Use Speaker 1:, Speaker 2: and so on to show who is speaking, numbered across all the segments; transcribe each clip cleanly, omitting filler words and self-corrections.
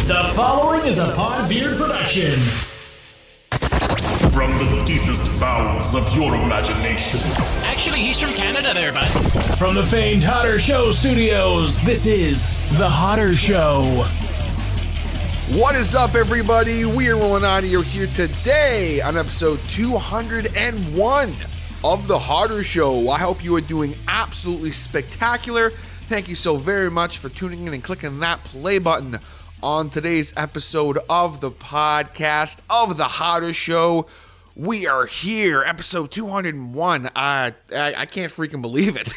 Speaker 1: The following is a Podbeard production.
Speaker 2: From the deepest bowels of your imagination.
Speaker 3: Actually, he's from Canada there, bud.
Speaker 1: From the famed Hotter Show studios, this is The Hotter Show.
Speaker 4: What is up, everybody? We are rolling audio here today on episode 201 of The Hotter Show. I hope you are doing absolutely spectacular. Thank you so very much for tuning in and clicking that play button on today's episode of the podcast of The Hotter Show. We are here, episode 201. I can't freaking believe it.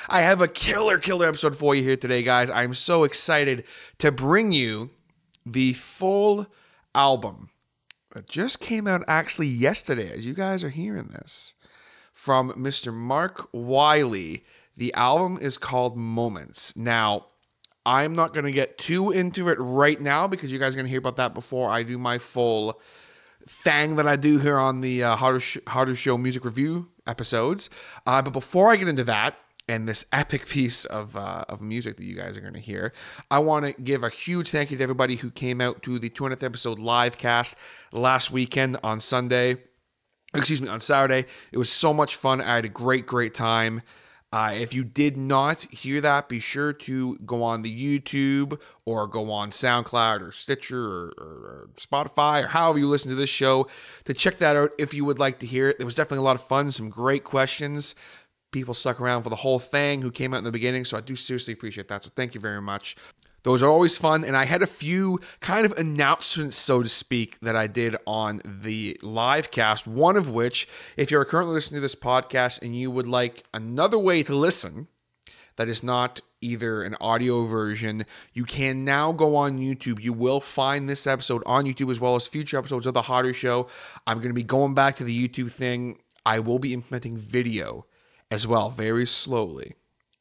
Speaker 4: I have a killer episode for you here today, guys. I'm so excited to bring you the full album that just came out actually yesterday, as you guys are hearing this, from Mr. Mark Wylie. The album is called Moments. Now, I'm not going to get too into it right now because you guys are going to hear about that before I do my full thing that I do here on the Hotter Show music review episodes. But before I get into that and this epic piece of music that you guys are going to hear, I want to give a huge thank you to everybody who came out to the 200th episode live cast last weekend on Saturday. It was so much fun. I had a great time. If you did not hear that, be sure to go on the YouTube or go on SoundCloud or Stitcher or Spotify or however you listen to this show to check that out if you would like to hear it. There was definitely a lot of fun, some great questions. People stuck around for the whole thing who came out in the beginning, so I do seriously appreciate that. So thank you very much. Those are always fun, and I had a few kind of announcements, so to speak, that I did on the live cast, one of which, if you're currently listening to this podcast and you would like another way to listen that is not either an audio version, you can now go on YouTube. You will find this episode on YouTube as well as future episodes of The Hotter Show. I'm going to be going back to the YouTube thing. I will be implementing video as well, very slowly,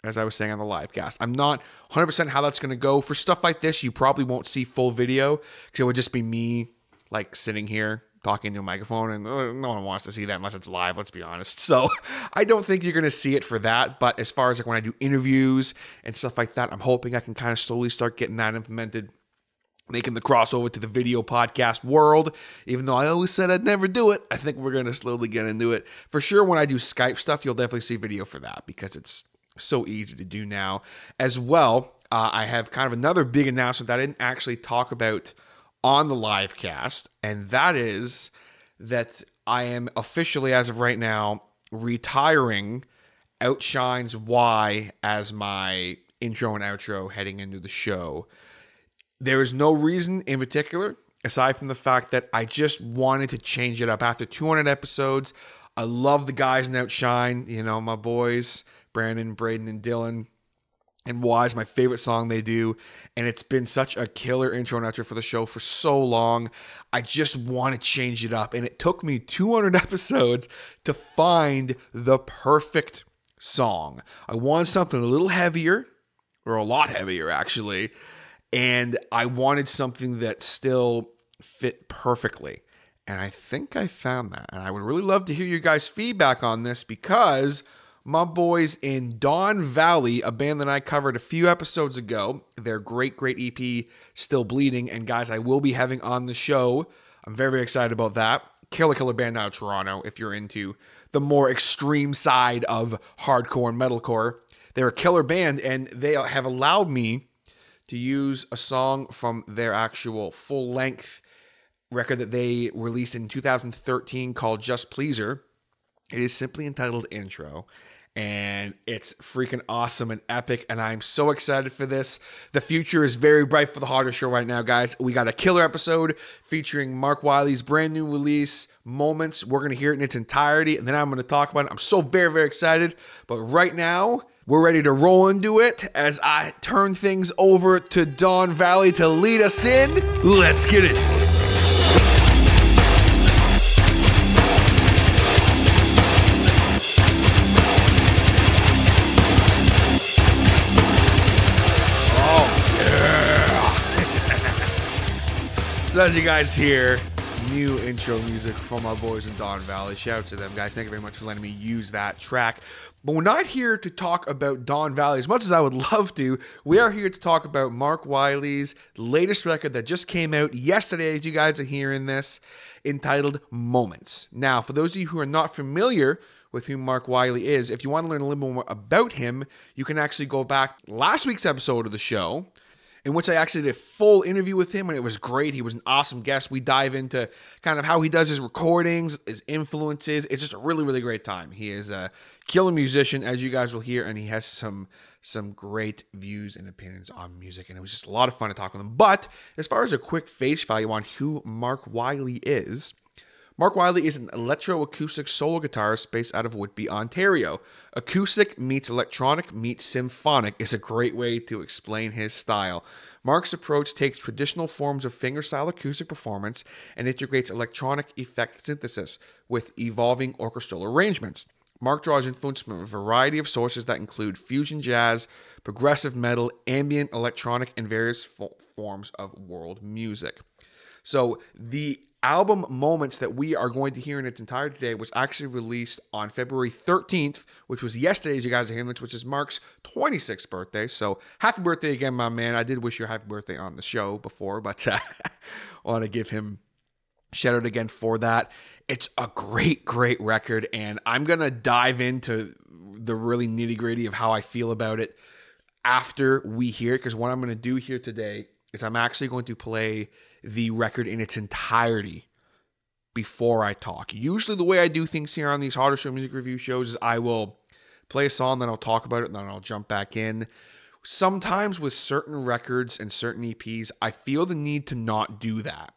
Speaker 4: as I was saying on the live cast. I'm not 100% how that's going to go. For stuff like this, you probably won't see full video because it would just be me like sitting here talking to a microphone, and no one wants to see that unless it's live, let's be honest. So I don't think you're going to see it for that. But as far as like when I do interviews and stuff like that, I'm hoping I can kind of slowly start getting that implemented, making the crossover to the video podcast world. Even though I always said I'd never do it, I think we're going to slowly get into it. For sure, when I do Skype stuff, you'll definitely see video for that because it's so easy to do now. As well, I have kind of another big announcement that I didn't actually talk about on the live cast, and that is that I am officially, as of right now, retiring Outshines Y as my intro and outro heading into the show. There is no reason in particular, aside from the fact that I just wanted to change it up. After 200 episodes, I love the guys in Outshine, my boys, Brandon, Braden, and Dylan. And Why is my favorite song they do. And it's been such a killer intro and outro for the show for so long. I just want to change it up. And it took me 200 episodes to find the perfect song. I wanted something a little heavier, or a lot heavier actually. And I wanted something that still fit perfectly. And I think I found that. And I would really love to hear you guys' feedback on this because my boys in Dawn Valley, a band that I covered a few episodes ago, their great EP, Still Bleeding. And guys, I will be having on the show. I'm very excited about that. Killer band out of Toronto, if you're into the more extreme side of hardcore and metalcore. They're a killer band, and they have allowed me to use a song from their actual full-length record that they released in 2013 called Just Pleaser. It is simply entitled Intro, and it's freaking awesome and epic, and I'm so excited for this. The future is very bright for the Hotter Show right now, guys. We got a killer episode featuring Mark Wylie's brand new release, Moments. We're going to hear it in its entirety, and then I'm going to talk about it. I'm so very excited, but right now, we're ready to roll into it as I turn things over to Dawn Valley to lead us in. Let's get it. So as you guys hear, new intro music from our boys in Don Valley. Shout out to them, guys. Thank you very much for letting me use that track. But we're not here to talk about Don Valley as much as I would love to. We are here to talk about Mark Wylie's latest record that just came out yesterday, as you guys are hearing this, entitled Moments. Now, for those of you who are not familiar with who Mark Wylie is, if you want to learn a little more about him, you can actually go back last week's episode of the show, in which I actually did a full interview with him, and it was great. He was an awesome guest. We dive into kind of how he does his recordings, his influences. It's just a really, really great time. He is a killer musician, as you guys will hear, and he has some great views and opinions on music, and it was just a lot of fun to talk with him. But as far as a quick face value on who Mark Wylie is, Mark Wylie is an electro-acoustic solo guitarist based out of Whitby, Ontario. Acoustic meets electronic meets symphonic is a great way to explain his style. Mark's approach takes traditional forms of fingerstyle acoustic performance and integrates electronic effect synthesis with evolving orchestral arrangements. Mark draws influence from a variety of sources that include fusion jazz, progressive metal, ambient, electronic, and various forms of world music. So the album Moments that we are going to hear in its entirety today was actually released on February 13th, which was yesterday, as you guys are hearing this, which is Mark's 26th birthday. So happy birthday again, my man. I did wish you a happy birthday on the show before, but I want to give him shout out again for that. It's a great, great record, and I'm going to dive into the really nitty-gritty of how I feel about it after we hear it, because what I'm going to do here today is I'm actually going to play the record in its entirety before I talk. Usually the way I do things here on these Harder Show music review shows is I will play a song, then I'll talk about it, and then I'll jump back in. Sometimes with certain records and certain EPs, I feel the need to not do that.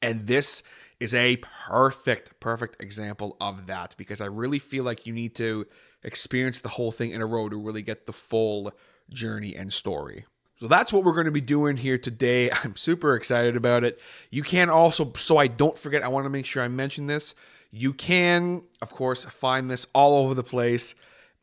Speaker 4: And this is a perfect example of that, because I really feel like you need to experience the whole thing in a row to really get the full journey and story. So that's what we're going to be doing here today. I'm super excited about it. You can also, so I don't forget, I want to make sure I mention this. You can, of course, find this all over the place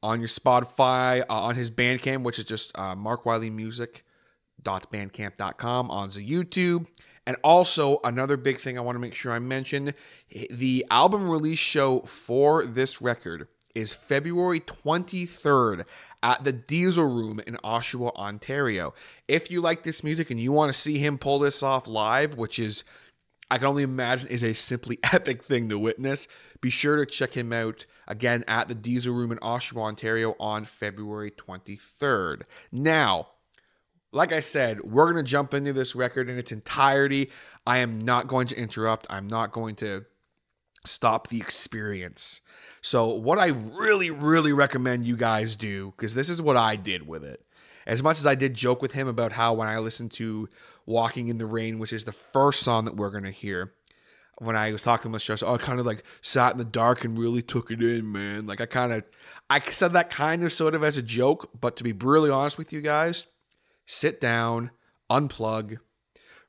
Speaker 4: on your Spotify, on his Bandcamp, which is just markwyliemusic.bandcamp.com, on the YouTube. And also, another big thing I want to make sure I mention, the album release show for this record is February 23rd at the Diesel Room in Oshawa, Ontario. If you like this music and you want to see him pull this off live, which is, I can only imagine, is a simply epic thing to witness, be sure to check him out again at the Diesel Room in Oshawa, Ontario on February 23rd. Now, like I said, we're going to jump into this record in its entirety. I am not going to interrupt. I'm not going to stop the experience. So what I really, really recommend you guys do, because this is what I did with it. As much as I did joke with him about how when I listened to Walking in the Rain, which is the first song that we're going to hear, when I was talking to him on the show, so I kind of like sat in the dark and really took it in, man. Like I said that kind of sort of as a joke, but to be brutally honest with you guys, sit down, unplug,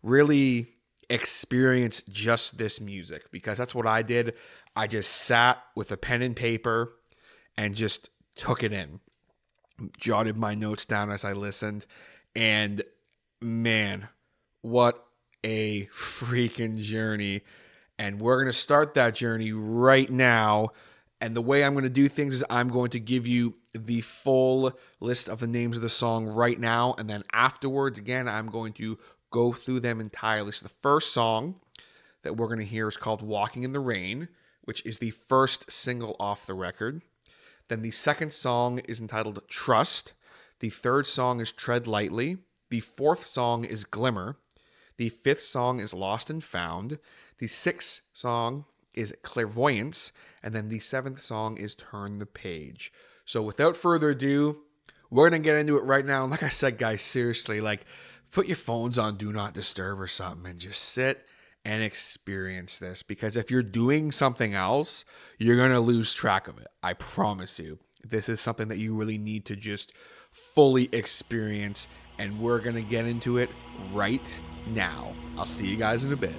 Speaker 4: really experience just this music, because that's what I did. I just sat with a pen and paper and just took it in, jotted my notes down as I listened, and man, what a freaking journey. And we're going to start that journey right now. And the way I'm going to do things is I'm going to give you the full list of the names of the song right now, and then afterwards, again, I'm going to go through them entirely. So the first song that we're going to hear is called Walking in the Rain, which is the first single off the record. Then the second song is entitled Trust. The third song is Tread Lightly. The fourth song is Glimmer. The fifth song is Lost and Found. The sixth song is Clairvoyance. And then the seventh song is Turn the Page. So without further ado, we're going to get into it right now. And like I said, guys, seriously, like, put your phones on Do Not Disturb or something and just sit and experience this, because if you're doing something else, you're going to lose track of it. I promise you. This is something that you really need to just fully experience, and we're going to get into it right now. I'll see you guys in a bit.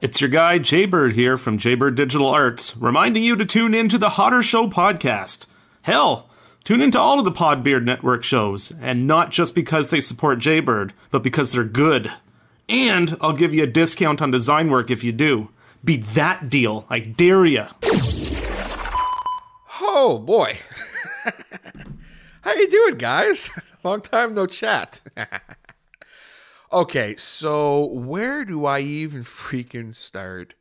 Speaker 5: It's your guy, Jaybird here from Jaybird Digital Arts, reminding you to tune in to the Hotter Show podcast. Hell, tune into all of the Podbeard Network shows, and not just because they support Jaybird, but because they're good. And I'll give you a discount on design work if you do. Beat that deal, I dare ya.
Speaker 4: Oh, boy. How you doing, guys? Long time no chat. Okay, so where do I even freaking start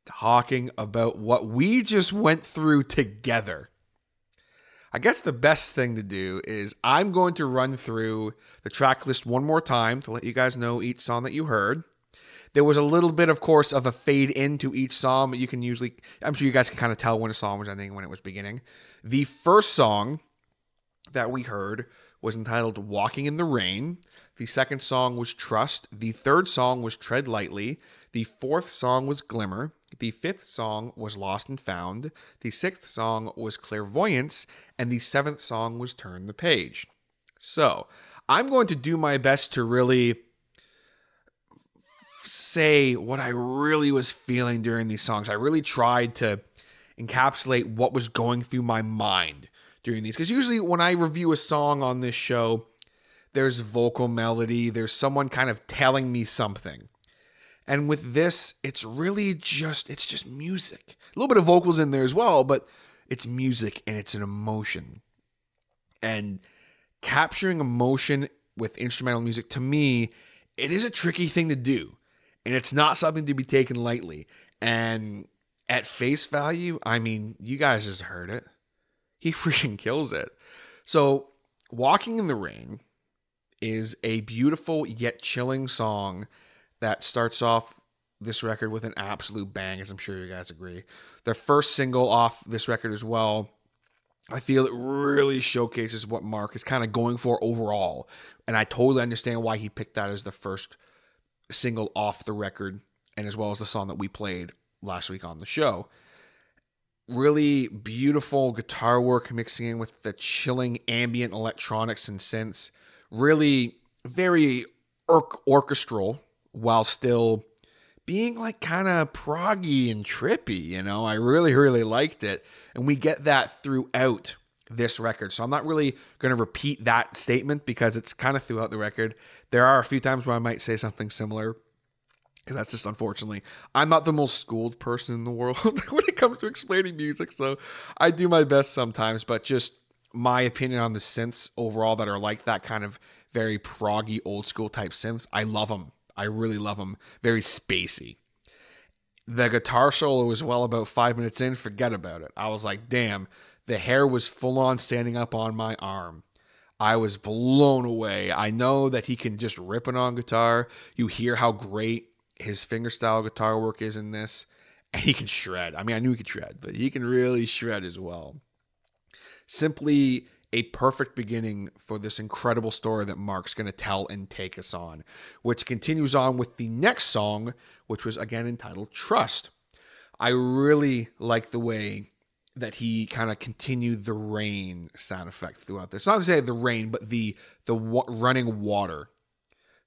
Speaker 4: talking about what we just went through together? I guess the best thing to do is I'm going to run through the track list one more time to let you guys know each song that you heard. There was a little bit, of course, of a fade into each song, but you can usually, I'm sure you guys can kind of tell when a song was ending and when it was beginning. The first song that we heard was entitled Walking in the Rain. The second song was Trust. The third song was Tread Lightly. The fourth song was Glimmer. The fifth song was Lost and Found. The sixth song was Clairvoyance. And the seventh song was Turn the Page. So, I'm going to do my best to really say what I really was feeling during these songs. I really tried to encapsulate what was going through my mind during these. Because usually when I review a song on this show, there's vocal melody, there's someone kind of telling me something. And with this, it's just music. A little bit of vocals in there as well, but it's music and it's an emotion. And capturing emotion with instrumental music, to me, it is a tricky thing to do. And it's not something to be taken lightly. And at face value, I mean, you guys just heard it. He freaking kills it. So, Walking in the Rain is a beautiful yet chilling song that starts off this record with an absolute bang, as I'm sure you guys agree. The first single off this record as well, I feel it really showcases what Mark is kind of going for overall. And I totally understand why he picked that as the first single off the record, and as well as the song that we played last week on the show. Really beautiful guitar work mixing in with the chilling ambient electronics and synths. Really very orchestral while still being like kind of proggy and trippy, you know. I really, really liked it. And we get that throughout this record. So I'm not really going to repeat that statement because it's kind of throughout the record. There are a few times where I might say something similar, because that's just, unfortunately, I'm not the most schooled person in the world when it comes to explaining music. So I do my best sometimes, but just my opinion on the synths overall that are like that kind of very proggy, old school type synths, I love them. I really love them. Very spacey. The guitar solo as well, about 5 minutes in, forget about it. I was like, damn, the hair was full on standing up on my arm. I was blown away. I know that he can just rip it on guitar. You hear how great his fingerstyle guitar work is in this, and he can shred. I mean, I knew he could shred, but he can really shred as well. Simply a perfect beginning for this incredible story that Mark's going to tell and take us on, which continues on with the next song, which was again entitled Trust. I really like the way that he kind of continued the rain sound effect throughout this. Not to say the rain, but the running water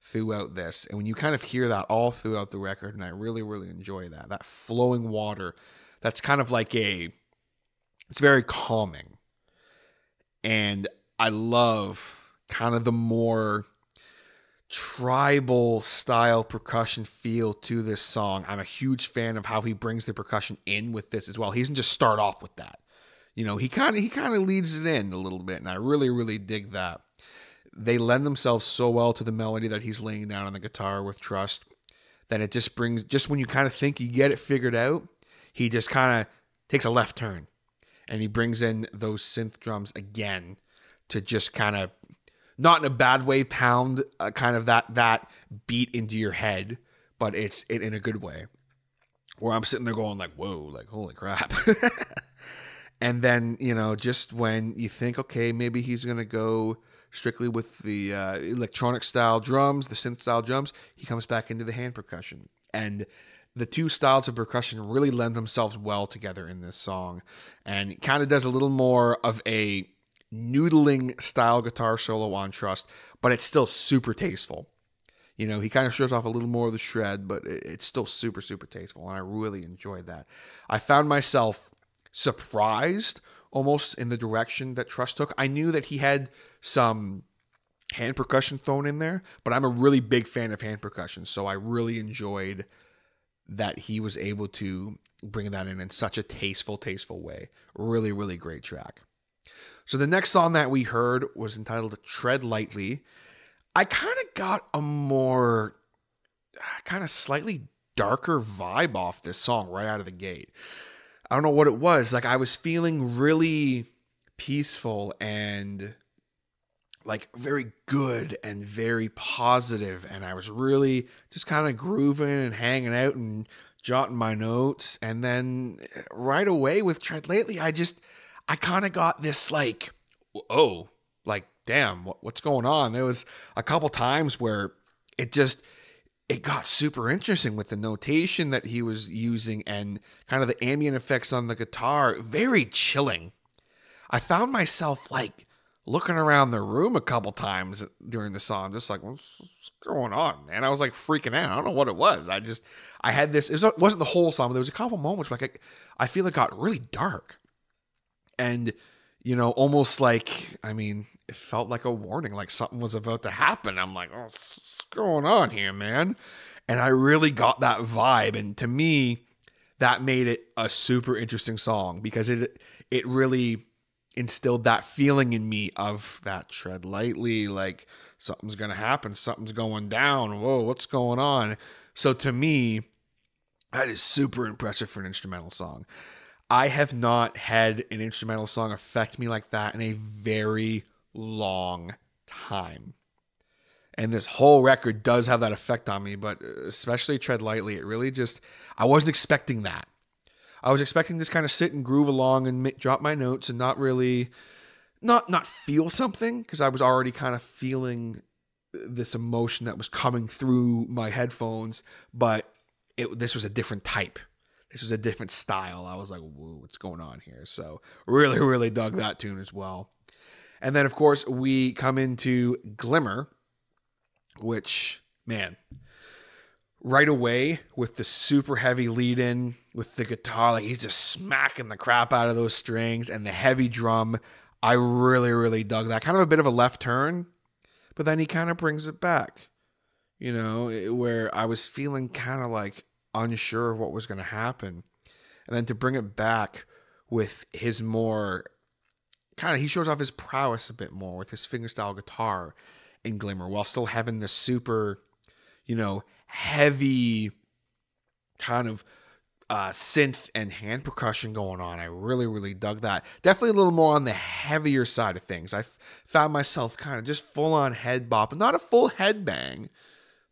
Speaker 4: throughout this. And when you kind of hear that all throughout the record, and I really, really enjoy that flowing water, that's kind of like it's very calming. And I love kind of the more tribal style percussion feel to this song. I'm a huge fan of how he brings the percussion in with this as well. He doesn't just start off with that. You know, he kind of leads it in a little bit, and I really, really dig that. They lend themselves so well to the melody that he's laying down on the guitar with Trust that it just brings, just when you kind of think you get it figured out, he just kind of takes a left turn. And he brings in those synth drums again to just kind of, not in a bad way, pound kind of that beat into your head, but it's in a good way. Where I'm sitting there going like, whoa, like, holy crap. And then, you know, just when you think, okay, maybe he's going to go strictly with the electronic style drums, the synth style drums, he comes back into the hand percussion. And the two styles of percussion really lend themselves well together in this song, and it kind of does a little more of a noodling style guitar solo on Trust, but it's still super tasteful. You know, he kind of shows off a little more of the shred, but it's still super, super tasteful, and I really enjoyed that. I found myself surprised almost in the direction that Trust took. I knew that he had some hand percussion thrown in there, but I'm a really big fan of hand percussion, so I really enjoyed that he was able to bring that in such a tasteful way. Really, really great track. So the next song that we heard was entitled Tread Lightly. I kind of got a more kind of slightly darker vibe off this song right out of the gate. I don't know what it was. Like, I was feeling really peaceful and like very good and very positive, and I was really just kind of grooving and hanging out and jotting my notes. And then right away with Tread Lately, I kind of got this like, oh, like, damn, what's going on? There was a couple times where it got super interesting with the notation that he was using and kind of the ambient effects on the guitar. Very chilling. I found myself like looking around the room a couple times during the song, just like, what's going on, man? I was like freaking out. I don't know what it was. I had this, it wasn't the whole song, but there was a couple moments where I feel it got really dark. And, you know, almost like, I mean, it felt like a warning, like something was about to happen. I'm like, oh, what's going on here, man? And I really got that vibe. And to me, that made it a super interesting song because it really instilled that feeling in me of that tread lightly, like something's going to happen, something's going down. Whoa, what's going on? So to me, that is super impressive for an instrumental song. I have not had an instrumental song affect me like that in a very long time. And this whole record does have that effect on me, but especially Tread Lightly, it really just, I wasn't expecting that. I was expecting this kind of sit and groove along and drop my notes and not really, not feel something, because I was already kind of feeling this emotion that was coming through my headphones, but this was a different type. This was a different style. I was like, whoa, what's going on here? So really, really dug that tune as well. And then, of course, we come into Glimmer, which, man, right away with the super heavy lead in with the guitar, like he's just smacking the crap out of those strings and the heavy drum. I really, really dug that. Kind of a bit of a left turn, but then he kind of brings it back, you know, where I was feeling kind of like unsure of what was going to happen. And then to bring it back with his more kind of, he shows off his prowess a bit more with his fingerstyle guitar in Glimmer while still having the super, you know, heavy kind of synth and hand percussion going on. I really, really dug that. Definitely a little more on the heavier side of things. I found myself kind of just full on head bop, not a full head bang,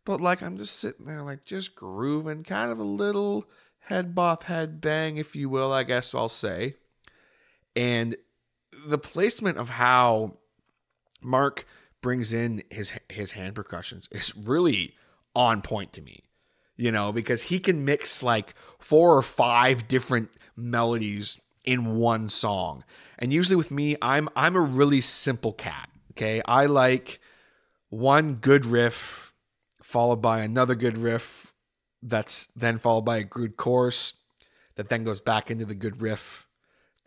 Speaker 4: but like I'm just sitting there like just grooving, kind of a little head bop, head bang, if you will, I guess I'll say. And the placement of how Mark brings in his hand percussions is really on point to me, you know, because he can mix like 4 or 5 different melodies in one song. And usually with me, I'm a really simple cat. Okay. I like one good riff followed by another good riff that's then followed by a good chorus that then goes back into the good riff,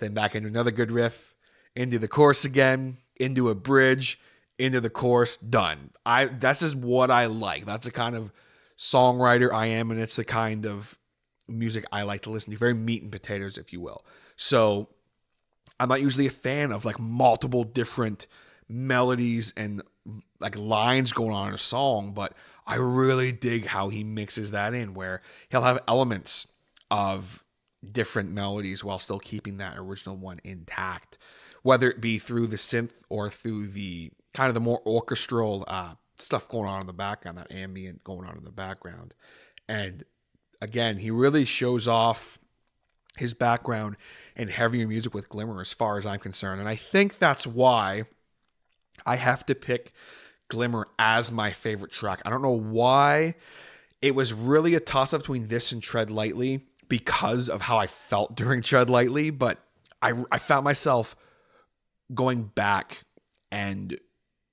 Speaker 4: then back into another good riff, into the chorus again, into a bridge, into the chorus, done. That's just what I like. That's the kind of songwriter I am, and it's the kind of music I like to listen to. Very meat and potatoes, if you will. So I'm not usually a fan of like multiple different melodies and like lines going on in a song, but I really dig how he mixes that in, where he'll have elements of different melodies while still keeping that original one intact, whether it be through the synth or through the kind of the more orchestral stuff going on in the background, that ambient going on in the background. And again, he really shows off his background in heavier music with Glimmer as far as I'm concerned. And I think that's why I have to pick Glimmer as my favorite track. I don't know why. It was really a toss-up between this and Tread Lightly because of how I felt during Tread Lightly, but I found myself going back and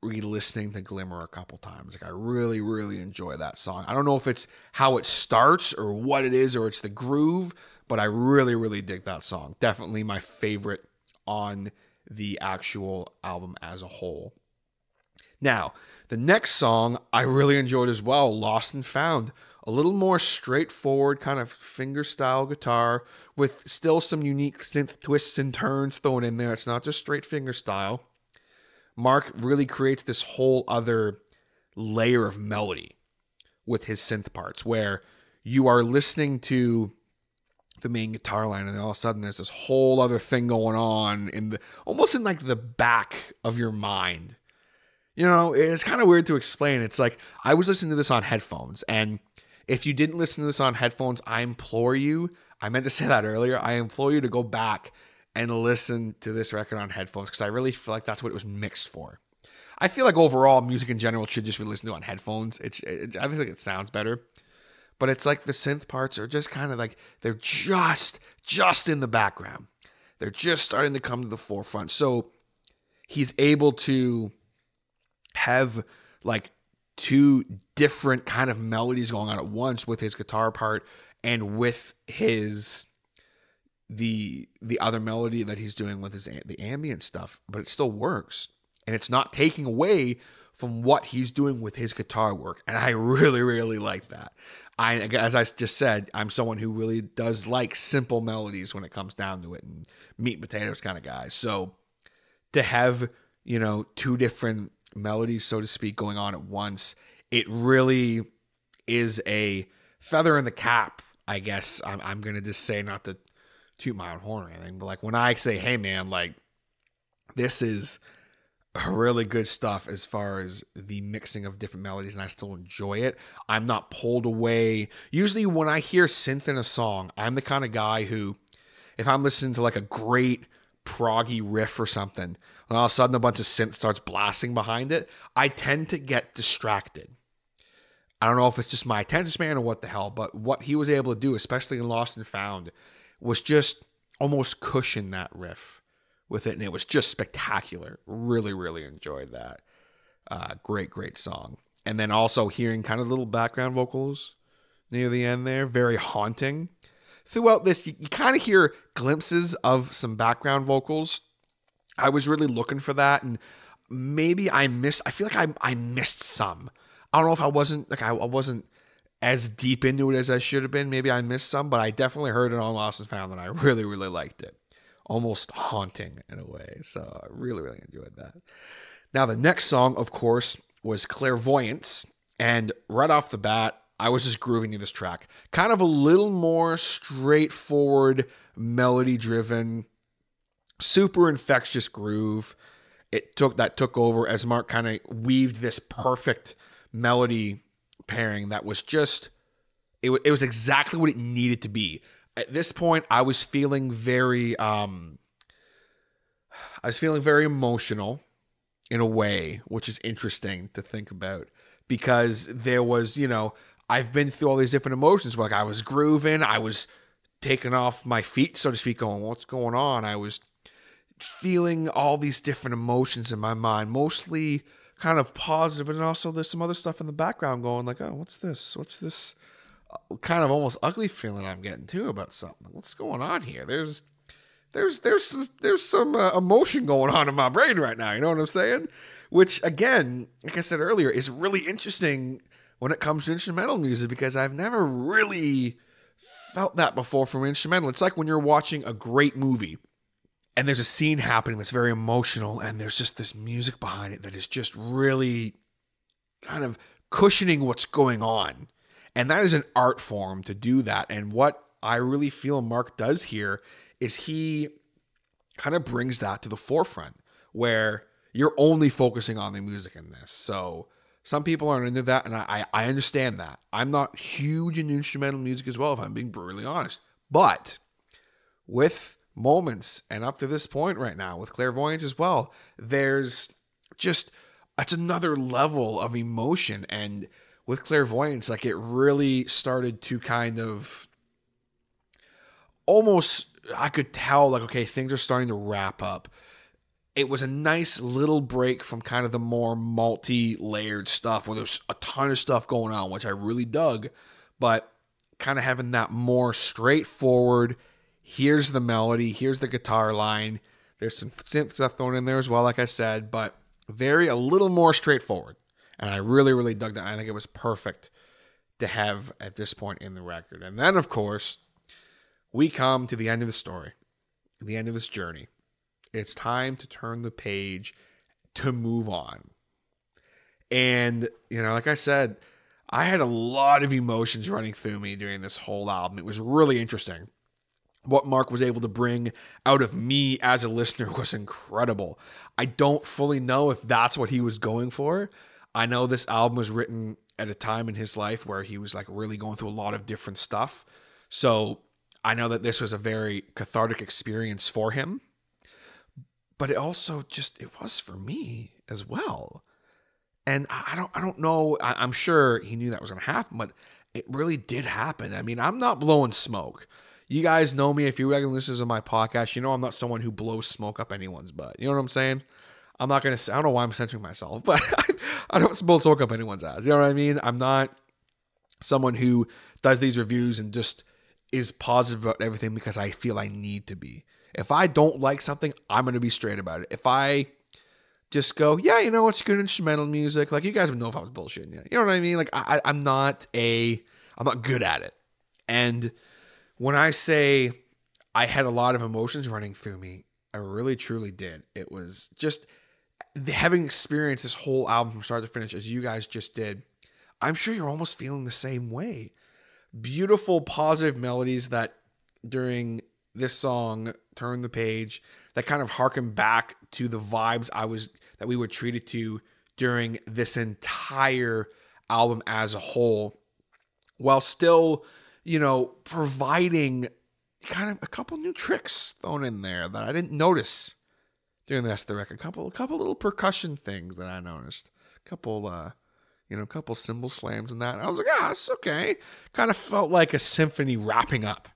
Speaker 4: re-listening to Glimmer a couple times. Like I really, really enjoy that song. I don't know if it's how it starts or what it is or it's the groove, but I really, really dig that song. Definitely my favorite on the actual album as a whole. Now, the next song I really enjoyed as well, Lost and Found. A little more straightforward kind of finger-style guitar with still some unique synth twists and turns thrown in there. It's not just straight finger-style. Mark really creates this whole other layer of melody with his synth parts where you are listening to the main guitar line and then all of a sudden there's this whole other thing going on almost in like the back of your mind. You know, it's kind of weird to explain. It's like I was listening to this on headphones, and if you didn't listen to this on headphones, I implore you, I meant to say that earlier, I implore you to go back and listen to this record on headphones because I really feel like that's what it was mixed for. I feel like overall music in general should just be listened to on headphones. I think it sounds better. But it's like the synth parts are just kind of like, they're just in the background. They're just starting to come to the forefront. So he's able to have like two different kind of melodies going on at once with his guitar part and with his the other melody that he's doing with the ambient stuff, but it still works and it's not taking away from what he's doing with his guitar work, and I really, really like that. As I just said, I'm someone who really does like simple melodies when it comes down to it, and meat and potatoes kind of guy. So to have, you know, two different melodies, so to speak, going on at once, it really is a feather in the cap, I guess. I'm going to just say, not to toot my own horn or anything, but like when I say, hey man, like this is really good stuff as far as the mixing of different melodies, and I still enjoy it. I'm not pulled away. Usually when I hear synth in a song, I'm the kind of guy who, if I'm listening to like a great proggy riff or something, and all of a sudden a bunch of synth starts blasting behind it, I tend to get distracted. I don't know if it's just my attention span or what the hell, but what he was able to do, especially in Lost and Found, was just almost cushion that riff with it, and it was just spectacular. Really, really enjoyed that. Great song. And then also hearing kind of little background vocals near the end there, very haunting. Throughout this, you kind of hear glimpses of some background vocals. I was really looking for that, and maybe I feel like I missed some. I don't know if I wasn't as deep into it as I should have been. Maybe I missed some, but I definitely heard it on Lost and Found, and I really, really liked it. Almost haunting in a way. So I really, really enjoyed that. Now, the next song, of course, was Clairvoyance. And right off the bat, I was just grooving to this track. Kind of a little more straightforward, melody-driven, super infectious groove. It took over as Mark kind of weaved this perfect melody pairing that was just, it was exactly what it needed to be. At this point, I was feeling very emotional in a way, which is interesting to think about, because there was, you know, I've been through all these different emotions. Like I was grooving, I was taking off my feet, so to speak, going, what's going on? I was feeling all these different emotions in my mind, mostly kind of positive, and also there's some other stuff in the background going like, oh, what's this? What's this? Kind of almost ugly feeling I'm getting too about something. What's going on here? There's some emotion going on in my brain right now. You know what I'm saying? Which again, like I said earlier, is really interesting when it comes to instrumental music, because I've never really felt that before from instrumental. It's like when you're watching a great movie and there's a scene happening that's very emotional, and there's just this music behind it that is just really kind of cushioning what's going on. And that is an art form to do that. And what I really feel Mark does here is he kind of brings that to the forefront, where you're only focusing on the music in this. So some people aren't into that, and I understand that. I'm not huge in instrumental music as well, if I'm being brutally honest. But with Moments, and up to this point right now, with Clairvoyance as well, there's just, it's another level of emotion. And with Clairvoyance, like it really started to kind of almost, I could tell like, okay, things are starting to wrap up. it was a nice little break from kind of the more multi-layered stuff where there's a ton of stuff going on, which I really dug, but kind of having that more straightforward, here's the melody, here's the guitar line, there's some synth stuff thrown in there as well, like I said, but a little more straightforward. And I really, really dug that. I think it was perfect to have at this point in the record. And then, of course, we come to the end of the story, the end of this journey. It's time to turn the page to move on. And, like I said, I had a lot of emotions running through me during this whole album. It was really interesting. What Mark was able to bring out of me as a listener was incredible. I don't fully know if that's what he was going for. I know this album was written at a time in his life where he was like really going through a lot of different stuff. So I know that this was a very cathartic experience for him. But it also it was for me as well. And I don't know. I'm sure he knew that was going to happen, but it really did happen. I mean, I'm not blowing smoke. You guys know me. If you're regular listeners of my podcast, I'm not someone who blows smoke up anyone's butt. You know what I'm saying? I'm not going to say, I don't know why I'm censoring myself, but I don't blow smoke up anyone's ass. You know what I mean? I'm not someone who does these reviews and just is positive about everything because I feel I need to be. If I don't like something, I'm going to be straight about it. If I just go, yeah, it's good instrumental music, like you guys would know if I was bullshitting you. You know what I mean? Like I'm not good at it. And when I say I had a lot of emotions running through me, I really truly did. It was just having experienced this whole album from start to finish, as you guys just did. I'm sure you're almost feeling the same way. Beautiful, positive melodies that during this song, Turn the Page, that kind of harken back to the vibes that we were treated to during this entire album as a whole, while still, providing kind of a couple new tricks thrown in there that I didn't notice during the rest of the record. A couple little percussion things that I noticed. A couple cymbal slams and that. And I was like, it's okay. Kind of felt like a symphony wrapping up.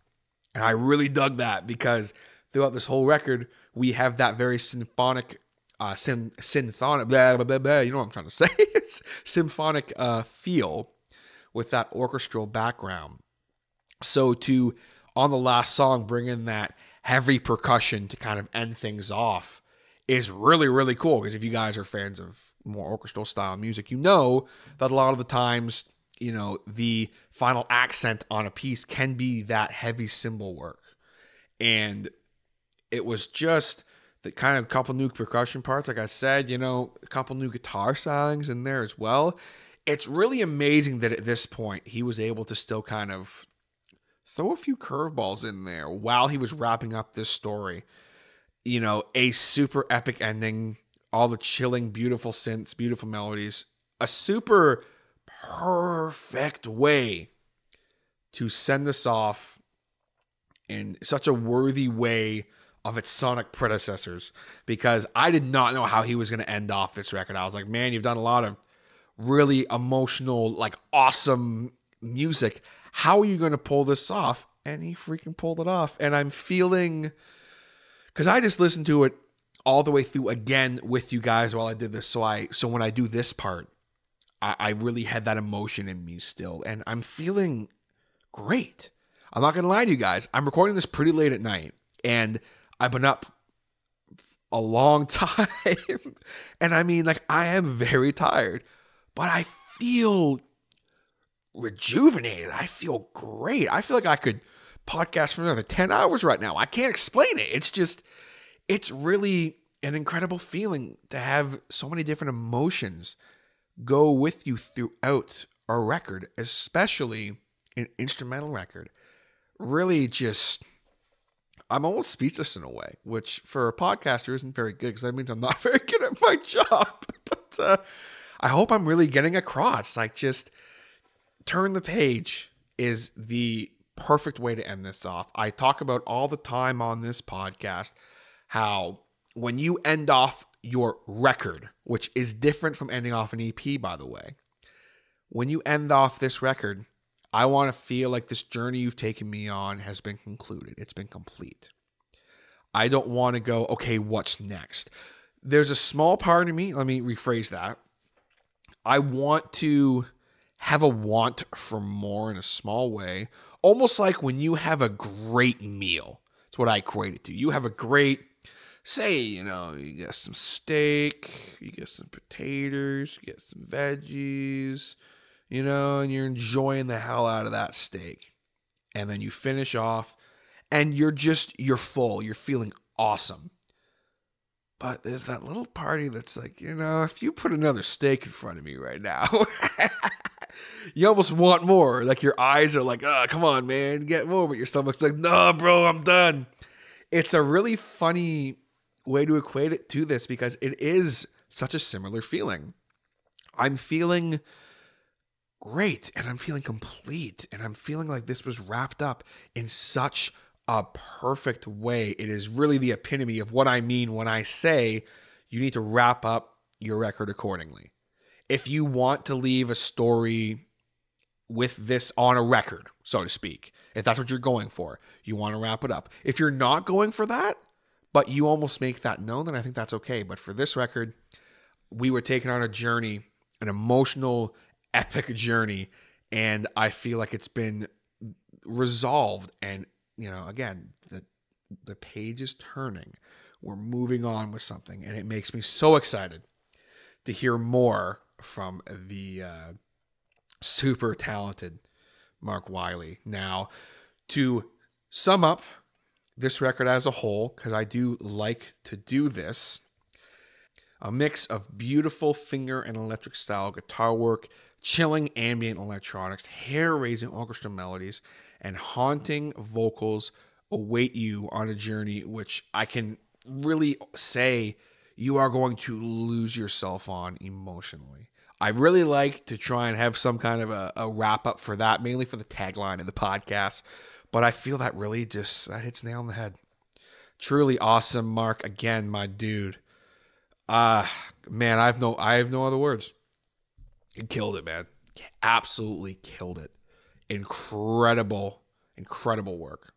Speaker 4: And I really dug that because throughout this whole record, we have that very symphonic, symphonic, blah, blah, blah, blah, you know what I'm trying to say? It's symphonic feel with that orchestral background. So on the last song, bring in that heavy percussion to kind of end things off is really, really cool. Because if you guys are fans of more orchestral style music, you know that a lot of the times, the final accent on a piece can be that heavy cymbal work. And it was just the kind of couple new percussion parts. Like I said, a couple new guitar stylings in there as well. It's really amazing that at this point, he was able to still kind of throw a few curveballs in there while he was wrapping up this story. A super epic ending, all the chilling, beautiful synths, beautiful melodies, a super perfect way to send this off in such a worthy way of its sonic predecessors, because I did not know how he was going to end off this record. I was like, man, you've done a lot of really emotional, like awesome music. How are you going to pull this off? And he freaking pulled it off. And I'm feeling, because I just listened to it all the way through again with you guys while I did this. So when I do this part, I really had that emotion in me still. And I'm feeling great. I'm not going to lie to you guys. I'm recording this pretty late at night. And I've been up a long time. And I mean, like, I am very tired. But I feel rejuvenated. I feel great. I feel like I could podcast for another 10 hours right now. I can't explain it. It's really an incredible feeling to have so many different emotions go with you throughout a record, especially an instrumental record. Really just, I'm almost speechless in a way, which for a podcaster isn't very good because that means I'm not very good at my job. But I hope I'm really getting across. Like, just Turn the Page is the perfect way to end this off. I talk about all the time on this podcast how when you end off your record, which is different from ending off an EP, by the way, when you end off this record, I want to feel like this journey you've taken me on has been concluded. It's been complete. I don't want to go, okay, what's next? there's a small part of me, let me rephrase that. I want to have a want for more in a small way, almost like when you have a great meal. That's what I equate it to. You have a great, say, you get some steak, you get some potatoes, you get some veggies, and you're enjoying the hell out of that steak. And then you finish off and you're full. You're feeling awesome. But there's that little party that's like, if you put another steak in front of me right now, you almost want more. Like your eyes are like, oh, come on, man, get more. But your stomach's like, no, bro, I'm done. It's a really funny way to equate it to this because it is such a similar feeling. I'm feeling great and I'm feeling complete and I'm feeling like this was wrapped up in such a perfect way. It is really the epitome of what I mean when I say you need to wrap up your record accordingly. If you want to leave a story with this on a record, so to speak, if that's what you're going for, you want to wrap it up. If you're not going for that, but you almost make that known, then I think that's okay. But for this record, we were taken on a journey, an emotional, epic journey, and I feel like it's been resolved. And, again, the page is turning. We're moving on with something, and it makes me so excited to hear more from the super talented Mark Wylie. Now, to sum up this record as a whole, because I do like to do this, a mix of beautiful finger and electric style guitar work, chilling ambient electronics, hair-raising orchestral melodies, and haunting vocals await you on a journey which I can really say you are going to lose yourself on emotionally. I really like to try and have some kind of a wrap-up for that, mainly for the tagline of the podcast, but I feel that really that hits nail on the head. Truly awesome, Mark. Again, my dude. Man, I have no other words. You killed it, man. Absolutely killed it. Incredible work.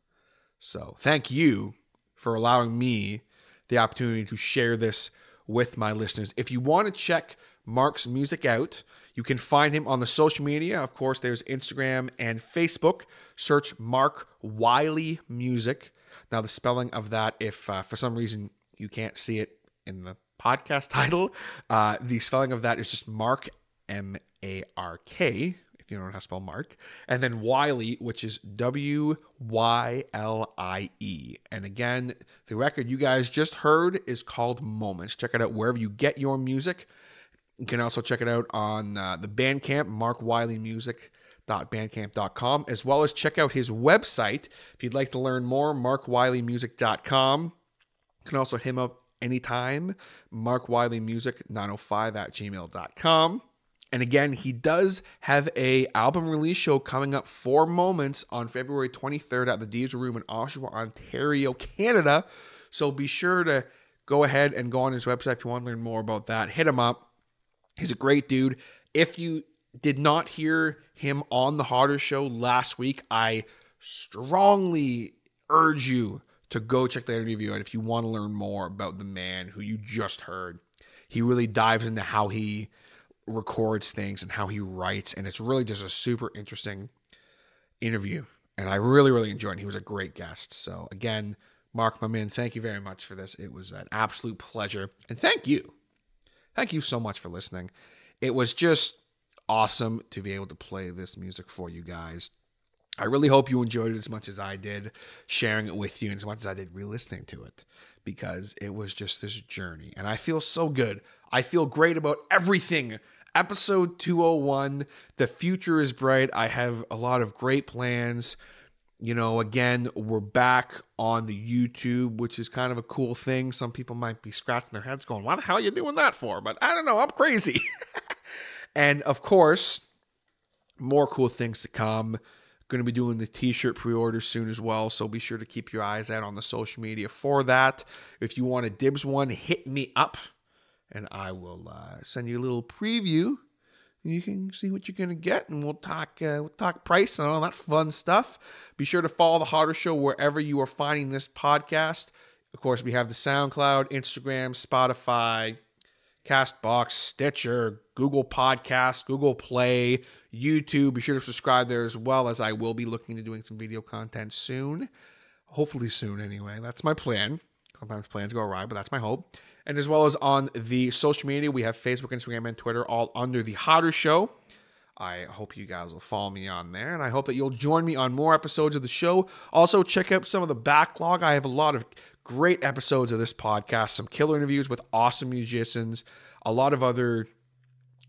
Speaker 4: So thank you for allowing me the opportunity to share this with my listeners. If you want to check Mark's music out, you can find him on the social media. Of course, there's Instagram and Facebook. Search Mark Wylie Music. Now, the spelling of that, if for some reason you can't see it in the podcast title, the spelling of that is just Mark, M-A-R-K, if you don't know how to spell Mark, and then Wylie, which is W-Y-L-I-E. And again, the record you guys just heard is called Moments. Check it out wherever you get your music. You can also check it out on the Bandcamp, markwyliemusic.bandcamp.com, as well as check out his website. If you'd like to learn more, markwyliemusic.com. You can also hit him up anytime, markwyliemusic905@gmail.com. And again, he does have a album release show coming up for Moments on February 23rd at the Diesel Room in Oshawa, Ontario, Canada. So be sure to go ahead and go on his website if you want to learn more about that. Hit him up. He's a great dude. If you did not hear him on the Harder Show last week, I strongly urge you to go check that interview out if you want to learn more about the man who you just heard. He really dives into how he records things and how he writes, and it's really just a super interesting interview, and I really enjoyed it. He was a great guest. So again, Mark, my man, thank you very much for this. It was an absolute pleasure, and thank you so much for listening. It was just awesome to be able to play this music for you guys. I really hope you enjoyed it as much as I did sharing it with you, and as much as I did re-listening to it, because it was just this journey, and I feel so good. I feel great about everything. Episode 201, the future is bright. I have a lot of great plans. Again, we're back on the YouTube, which is kind of a cool thing. Some people might be scratching their heads going, what the hell are you doing that for? But I don't know, I'm crazy. And of course, more cool things to come. Going to be doing the t-shirt pre-order soon as well, so be sure to keep your eyes out on the social media for that. If you want a dibs one, hit me up, and I will send you a little preview. You can see what you're going to get, and we'll talk price and all that fun stuff. Be sure to follow The Harder Show wherever you are finding this podcast. Of course, we have the SoundCloud, Instagram, Spotify, Castbox, Stitcher, Google Podcast, Google Play, YouTube. Be sure to subscribe there as well, as I will be looking into doing some video content soon. Hopefully soon anyway. That's my plan. Sometimes plans go awry, but that's my hope. And as well as on the social media, we have Facebook, Instagram, and Twitter, all under The Hotter Show. I hope you guys will follow me on there, and I hope that you'll join me on more episodes of the show. Also, check out some of the backlog. I have a lot of great episodes of this podcast, some killer interviews with awesome musicians, a lot of other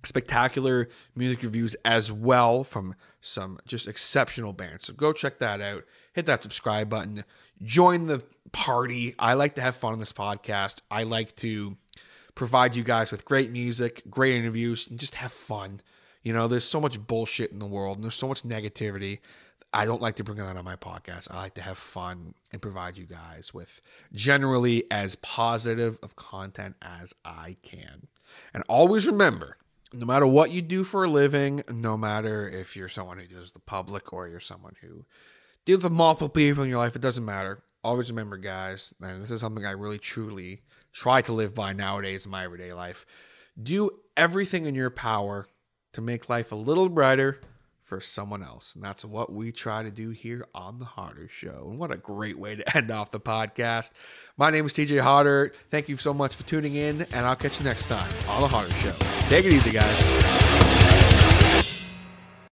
Speaker 4: spectacular music reviews as well from some just exceptional bands. So go check that out. Hit that subscribe button. Join the party. I like to have fun on this podcast. I like to provide you guys with great music, great interviews, and just have fun. You know, there's so much bullshit in the world, and there's so much negativity. I don't like to bring that on my podcast. I like to have fun and provide you guys with generally as positive of content as I can. And always remember, no matter what you do for a living, no matter if you're someone who does the public or you're someone who deals with multiple people in your life, it doesn't matter. Always remember, guys, and this is something I really truly try to live by nowadays in my everyday life. Do everything in your power to make life a little brighter for someone else. And that's what we try to do here on The Hotter Show. And what a great way to end off the podcast. My name is TJ Hotter. Thank you so much for tuning in, and I'll catch you next time on The Hotter Show. Take it easy, guys.